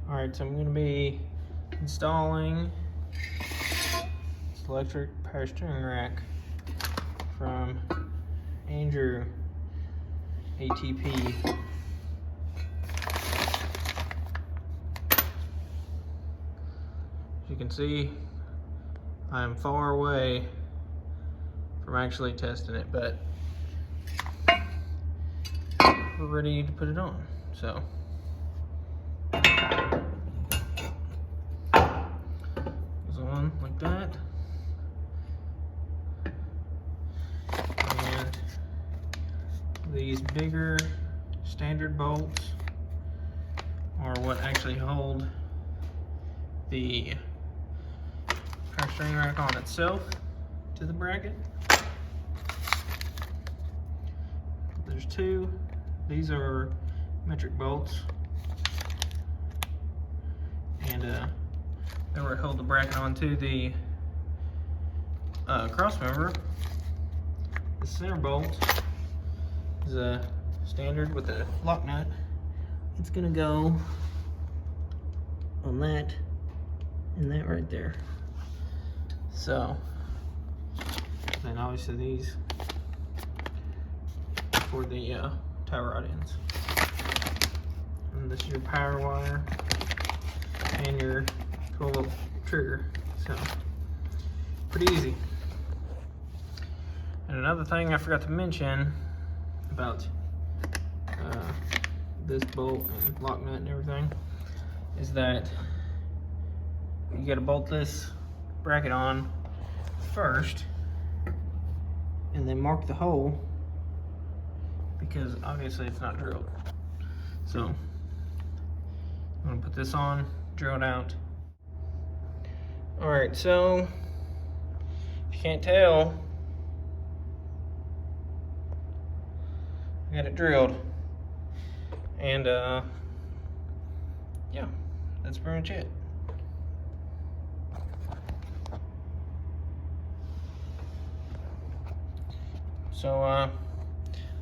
Alright, so I'm going to be installing this electric power steering rack from Andrew ATP. As you can see, I'm far away from actually testing it, but we're ready to put it on. So goes on like that, and these bigger standard bolts are what actually hold the power steering rack on itself to the bracket. There's two. These are metric bolts, and they will hold the bracket onto the cross member. The center bolt is a standard with a lock nut. It's gonna go on that and that right there. So then obviously these for the tie rod ends. And this is your power wire and your 12-volt trigger. So pretty easy. And another thing I forgot to mention about this bolt and lock nut and everything is that you gotta bolt this bracket on first and then mark the hole, because obviously it's not drilled. So I'm gonna put this on, drill it out. All right, so if you can't tell, I got it drilled. And yeah, that's pretty much it. So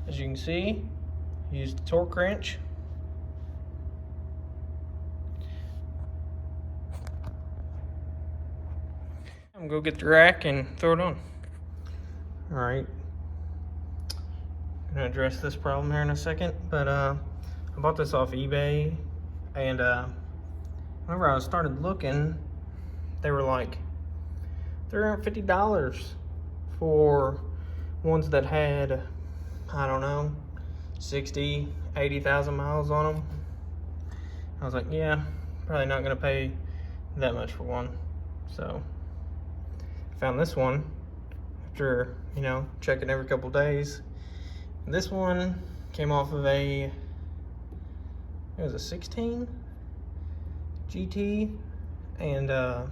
as you can see, use the torque wrench. I'm gonna go get the rack and throw it on. All right, I'm gonna address this problem here in a second, but I bought this off eBay, and whenever I started looking, they were like $350 for ones that had, I don't know, 60, 80,000 miles on them. I was like, yeah, probably not gonna pay that much for one. So I found this one after, you know, checking every couple days. And this one came off of it was a 16 GT, and it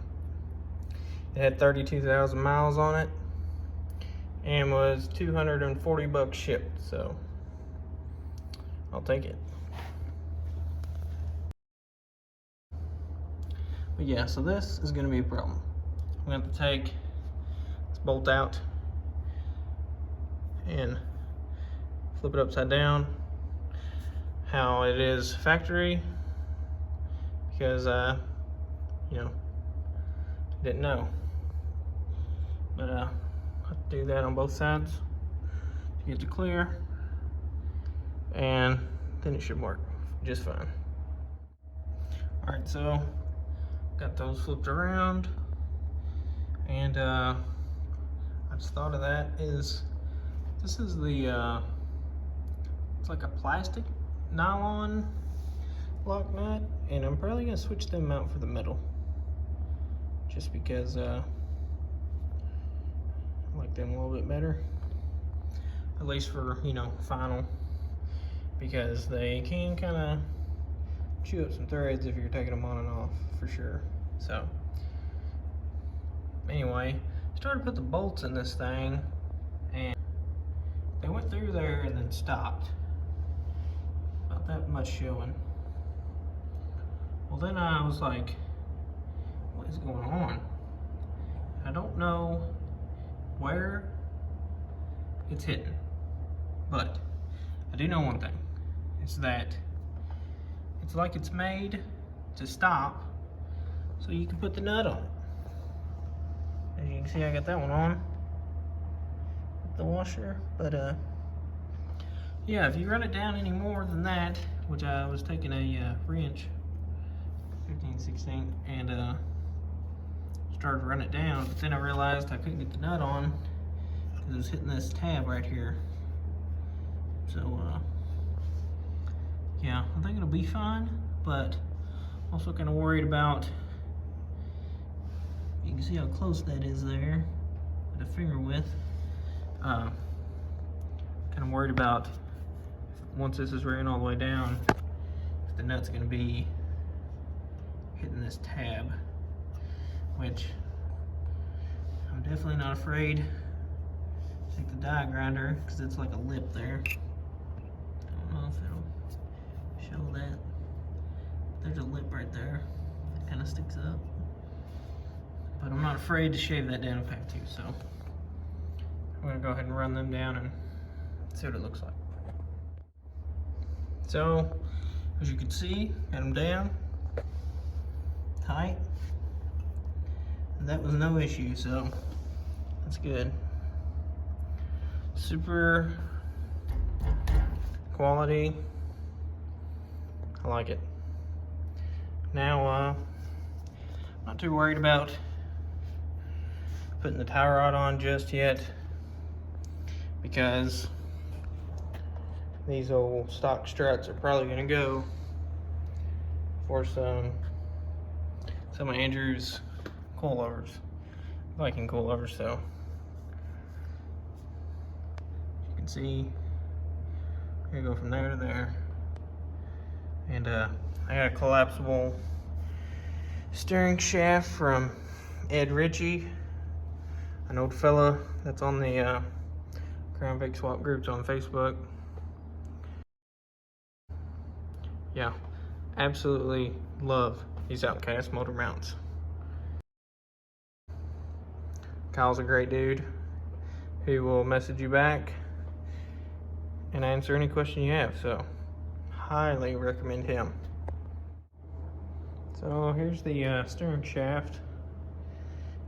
had 32,000 miles on it and was $240 shipped, so I'll take it. But yeah, so this is gonna be a problem. I'm gonna have to take this bolt out and flip it upside down how it is factory, because you know, didn't know. But I have to do that on both sides to get to clear, and then it should work just fine. All right, so got those flipped around, and I just thought of that is, this is the it's like a plastic nylon lock nut, and I'm probably gonna switch them out for the metal, just because I like them a little bit better, at least for, you know, final, because they can kind of chew up some threads if you're taking them on and off, for sure. So anyway, started to put the bolts in this thing, and they went through there and then stopped. About that much showing. Well, then I was like, what is going on? I don't know where it's hidden, but I do know one thing. It's that it's like it's made to stop so you can put the nut on it. As you can see, I got that one on with the washer, but yeah, if you run it down any more than that, which I was taking a wrench, 15/16, and started to run it down, but then I realized I couldn't get the nut on because it was hitting this tab right here. So yeah, I think it'll be fine, but also kind of worried about, you can see how close that is there at a finger width. Kind of worried about once this is ran all the way down, if the nut's going to be hitting this tab, which I'm definitely not afraid to take the die grinder because it's like a lip there. I don't know if it'll show that. There's a lip right there that kind of sticks up, but I'm not afraid to shave that down if I have to. So I'm going to go ahead and run them down and see what it looks like. So, as you can see, got them down tight, and that was no issue, so that's good. Super quality, I like it. Now, I'm not too worried about putting the tie rod on just yet, because these old stock struts are probably going to go for some of Andrew's coilovers, Viking coilovers. So you can see we're going to go from there to there, and I got a collapsible steering shaft from Ed Ritchie, an old fella that's on the Crown Vic swap groups on Facebook. Yeah, absolutely love these Outcast motor mounts. Kyle's a great dude. He will message you back and answer any question you have, so highly recommend him. So here's the steering shaft,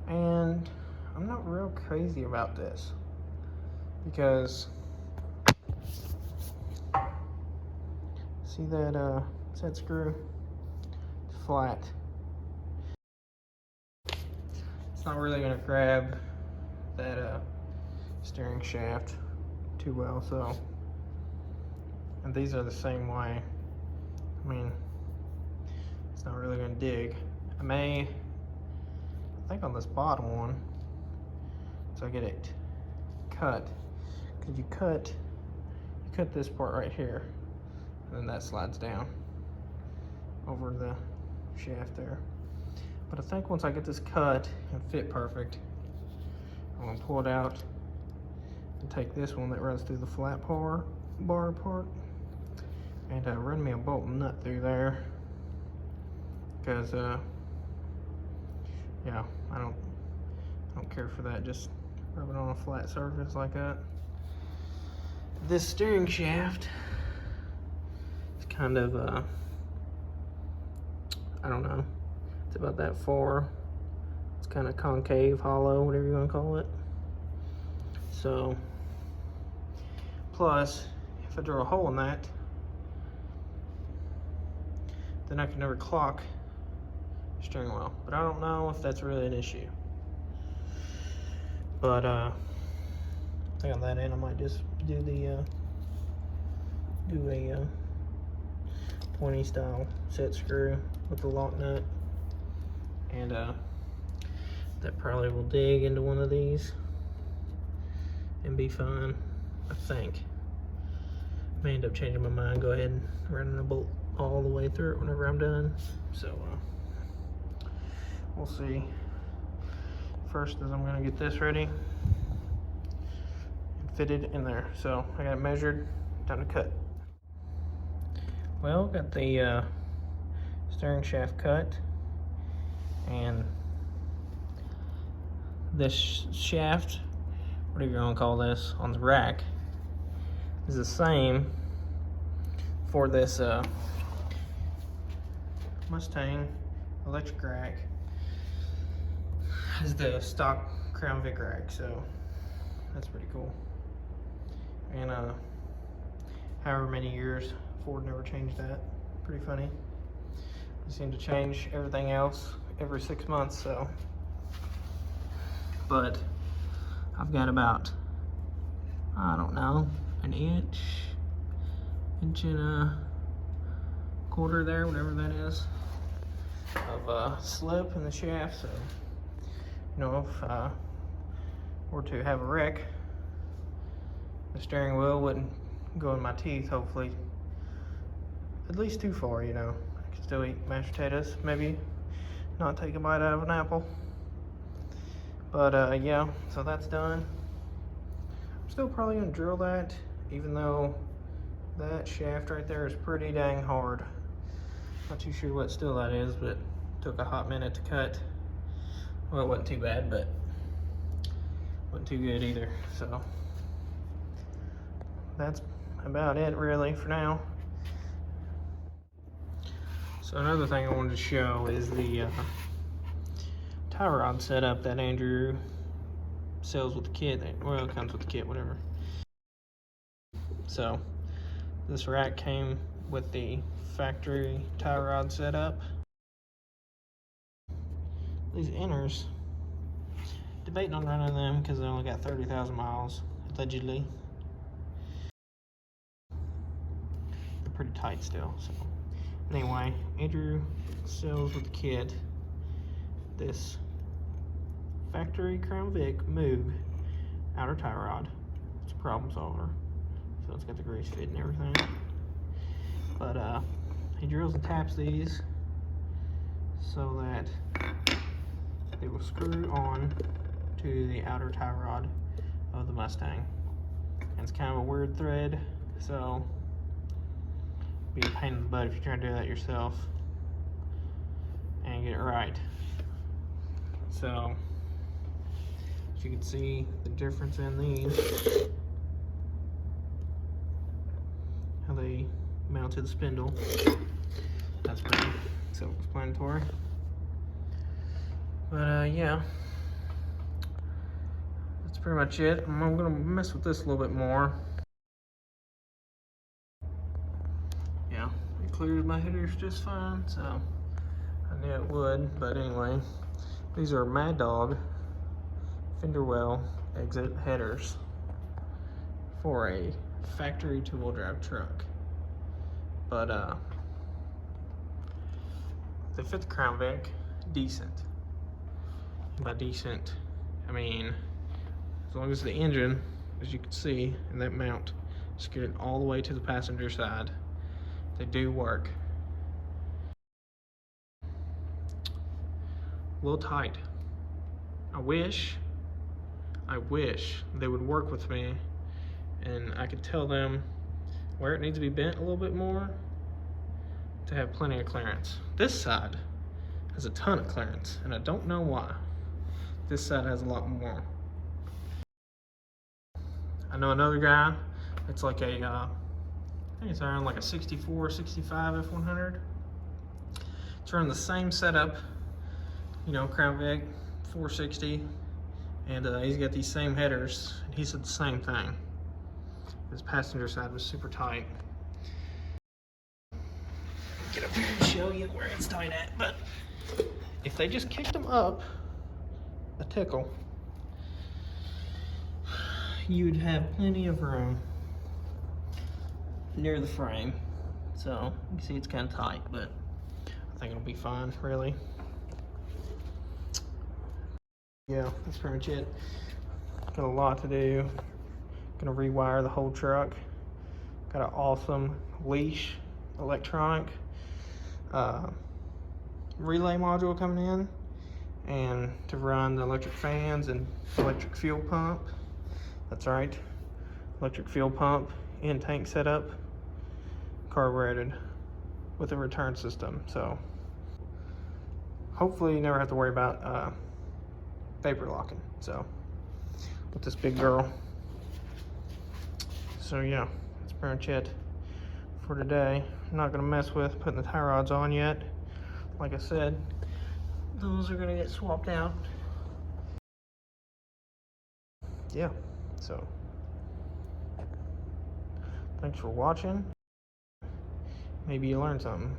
and I'm not real crazy about this because see that set screw? It's flat. It's not really gonna grab that steering shaft too well, so, and these are the same way. I mean, it's not really gonna dig. I think on this bottom one, so I get it cut, because you cut this part right here, and then that slides down over the shaft there. But I think once I get this cut and fit perfect, I'm gonna pull it out and take this one that runs through the flat bar part and run me a bolt and nut through there, because yeah, I don't care for that, just rub it on a flat surface like that. This steering shaft is kind of I don't know, it's about that far. It's kind of concave, hollow, whatever you want to call it. So, plus, if I drill a hole in that, then I can never clock the steering wheel. But I don't know if that's really an issue. But I think on that end, I might just do the a pointy style set screw with the lock nut, and that probably will dig into one of these and be fine, I think. May end up changing my mind, go ahead and running a bolt all the way through it whenever I'm done. So we'll see. First is I'm gonna get this ready and fit it in there. So I got it measured, time to cut. Well, got the steering shaft cut, and this shaft, whatever you want to call this, on the rack is the same for this Mustang electric rack is the stock Crown Vic rack, so that's pretty cool. And however many years, Ford never changed that. Pretty funny. They seem to change everything else every 6 months, so. But I've got about, I don't know, an inch and a quarter there, whatever that is, of slip in the shaft. So, you know, if I were to have a wreck, the steering wheel wouldn't go in my teeth, hopefully, at least too far, you know. I could still eat mashed potatoes, maybe not take a bite out of an apple. But yeah, so that's done. I'm still probably gonna drill that, even though that shaft right there is pretty dang hard. Not too sure what steel that is, but took a hot minute to cut. Well, it wasn't too bad, but wasn't too good either. So that's about it really for now. So another thing I wanted to show is the tie rod setup that Andrew sells with the kit. Well, it comes with the kit, whatever. So this rack came with the factory tie rod setup. These inners, debating on running them because they only got 30,000 miles, allegedly. They're pretty tight still, so. Anyway, Andrew sells with the kit this factory Crown Vic Moog outer tie rod. It's a problem solver. So it's got the grease fit and everything. But he drills and taps these so that they will screw on to the outer tie rod of the Mustang. And it's kind of a weird thread, so be a pain in the butt if you're trying to do that yourself and get it right. So as you can see the difference in these, how they mount to the spindle. That's pretty self-explanatory. But yeah, that's pretty much it. I'm gonna mess with this a little bit more. Yeah, it clears my headers just fine, so I knew it would. But anyway, these are Mad Dog fender well exit headers for a factory two-wheel drive truck. But they fit the Crown Vic decent. By decent, I mean as long as the engine, as you can see in that mount, is getting all the way to the passenger side, they do work. A little tight. I wish they would work with me and I could tell them where it needs to be bent a little bit more to have plenty of clearance. This side has a ton of clearance and I don't know why. This side has a lot more. I know another guy, it's like a, I think it's around like a 64, 65 F100. It's running the same setup, you know, Crown Vic 460, and he's got these same headers. He said the same thing. His passenger side was super tight. Get up here and show you where it's tight at, but if they just kicked them up a tickle, you'd have plenty of room near the frame. So you can see it's kind of tight, but I think it'll be fine, really. Yeah, that's pretty much it. Got a lot to do. Gonna rewire the whole truck. Got an awesome leash electronic relay module coming in, and to run the electric fans and electric fuel pump. That's right, electric fuel pump in tank setup, carbureted with a return system. So hopefully you never have to worry about vapor locking. So with this big girl. So yeah, that's pretty much it for today. I'm not gonna mess with putting the tie rods on yet. like I said, those are gonna get swapped out. Yeah, so thanks for watching. Maybe you learned something.